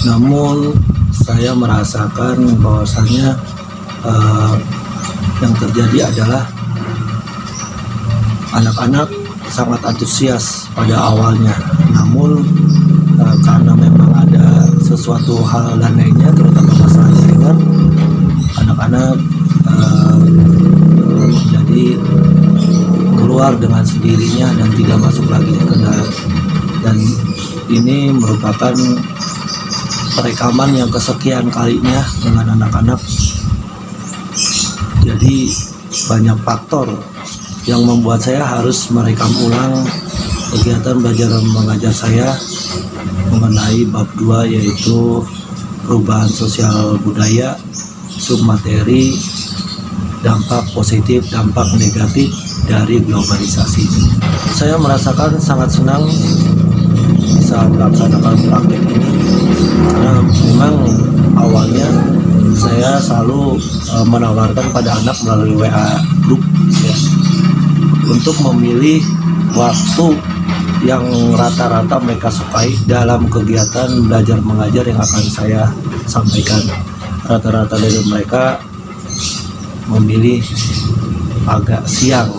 Namun saya merasakan bahwasannya yang terjadi adalah anak-anak sangat antusias pada awalnya. Namun karena memang ada sesuatu hal dan lainnya, terutama masalah jaringan, anak-anak menjadi keluar dengan sendirinya dan tidak masuk lagi ke dalam. Dan ini merupakan perekaman yang kesekian kalinya dengan anak-anak. Jadi banyak faktor yang membuat saya harus merekam ulang kegiatan belajar mengajar saya mengenai bab 2, yaitu perubahan sosial budaya, submateri, dampak positif, dampak negatif dari globalisasi. Saya merasakan sangat senang bisa melaksanakan praktek ini karena memang awalnya saya selalu menawarkan pada anak melalui WA group ya, untuk memilih waktu yang rata-rata mereka sukai dalam kegiatan belajar mengajar yang akan saya sampaikan. Rata-rata dari mereka memilih agak siang.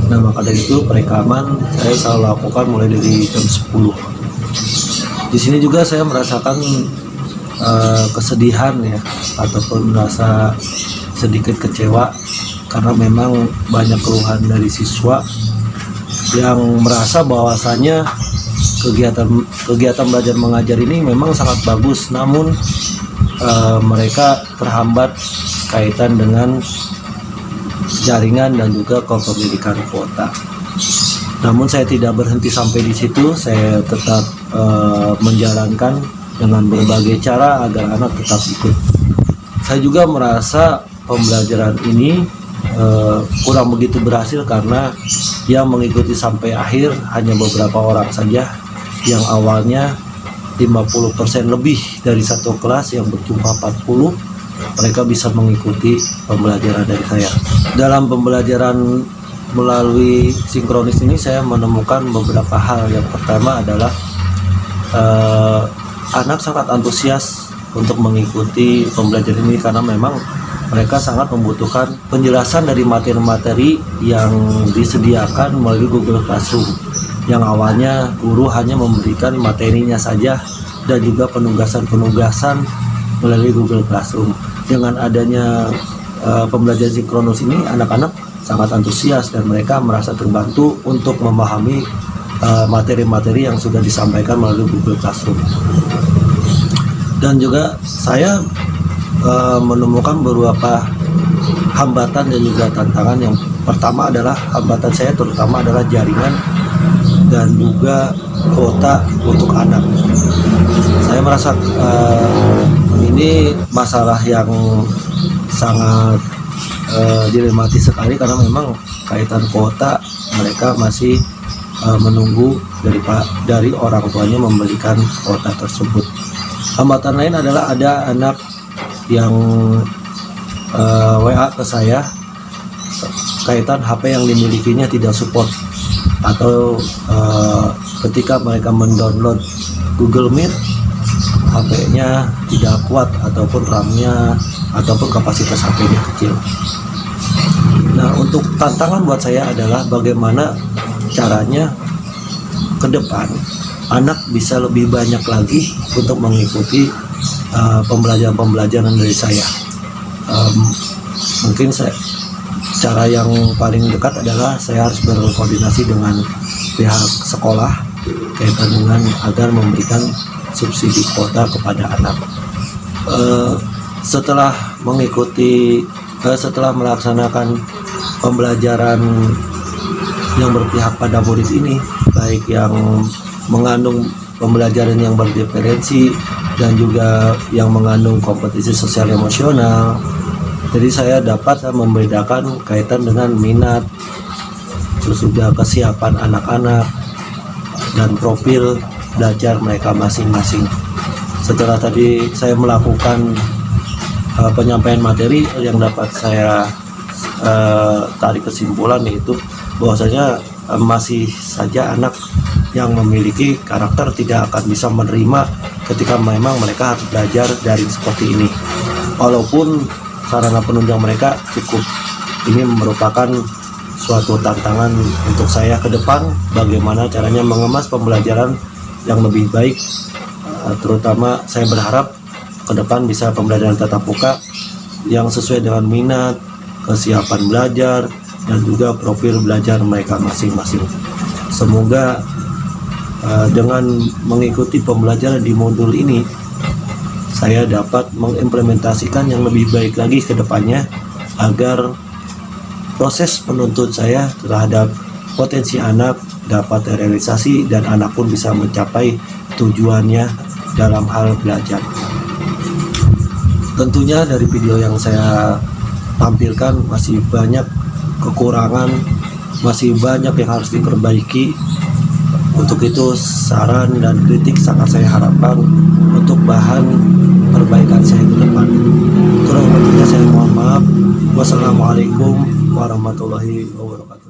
Nah, maka dari itu perekaman saya selalu lakukan mulai dari jam 10. Di sini juga saya merasakan kesedihan ya, ataupun merasa sedikit kecewa karena memang banyak keluhan dari siswa yang merasa bahwasannya kegiatan belajar mengajar ini memang sangat bagus, namun mereka terhambat kaitan dengan jaringan dan juga kepemilikan kuota. Namun saya tidak berhenti sampai di situ, saya tetap menjalankan dengan berbagai cara agar anak tetap ikut. Saya juga merasa pembelajaran ini kurang begitu berhasil karena yang mengikuti sampai akhir hanya beberapa orang saja, yang awalnya 50% lebih dari satu kelas yang berjumlah 40 mereka bisa mengikuti pembelajaran dari saya. Dalam pembelajaran melalui sinkronis ini saya menemukan beberapa hal. Yang pertama adalah anak sangat antusias untuk mengikuti pembelajaran ini karena memang mereka sangat membutuhkan penjelasan dari materi-materi yang disediakan melalui Google Classroom, yang awalnya guru hanya memberikan materinya saja dan juga penugasan-penugasan melalui Google Classroom. Dengan adanya pembelajaran sinkronus ini, anak-anak sangat antusias dan mereka merasa terbantu untuk memahami materi-materi yang sudah disampaikan melalui Google Classroom. Dan juga saya menemukan beberapa hambatan dan juga tantangan. Yang pertama adalah hambatan saya terutama adalah jaringan dan juga kuota untuk anak. Saya merasa ini masalah yang sangat dilematis sekali karena memang kaitan kuota mereka masih menunggu dari orang tuanya memberikan kuota tersebut. Hambatan lain adalah ada anak yang WA ke saya kaitan HP yang dimilikinya tidak support, atau ketika mereka mendownload Google Meet HP-nya tidak kuat ataupun RAM-nya ataupun kapasitas HP-nya kecil. Nah, untuk tantangan buat saya adalah bagaimana caranya ke depan anak bisa lebih banyak lagi untuk mengikuti pembelajaran dari saya. Mungkin cara yang paling dekat adalah saya harus berkoordinasi dengan pihak sekolah kaitan dengan agar memberikan subsidi kuota kepada anak. Setelah melaksanakan pembelajaran yang berpihak pada murid ini, baik yang mengandung pembelajaran yang berdiferensi dan juga yang mengandung kompetisi sosial emosional. Jadi saya dapat membedakan kaitan dengan minat, terus juga kesiapan anak-anak dan profil belajar mereka masing-masing. Setelah tadi saya melakukan penyampaian materi, yang dapat saya tarik kesimpulan yaitu bahwasanya masih saja anak yang memiliki karakter tidak akan bisa menerima ketika memang mereka harus belajar daring seperti ini. Walaupun sarana penunjang mereka cukup, ini merupakan suatu tantangan untuk saya ke depan bagaimana caranya mengemas pembelajaran yang lebih baik. Terutama saya berharap ke depan bisa pembelajaran tatap muka yang sesuai dengan minat, kesiapan belajar, dan juga profil belajar mereka masing-masing. Semoga dengan mengikuti pembelajaran di modul ini, saya dapat mengimplementasikan yang lebih baik lagi ke depannya agar proses penuntut saya terhadap potensi anak dapat terrealisasi dan anak pun bisa mencapai tujuannya dalam hal belajar. Tentunya dari video yang saya tampilkan masih banyak kekurangan, masih banyak yang harus diperbaiki. Untuk itu saran dan kritik sangat saya harapkan untuk bahan perbaikan saya ke depan. Kurang lebihnya saya mohon maaf. Wassalamualaikum warahmatullahi wabarakatuh.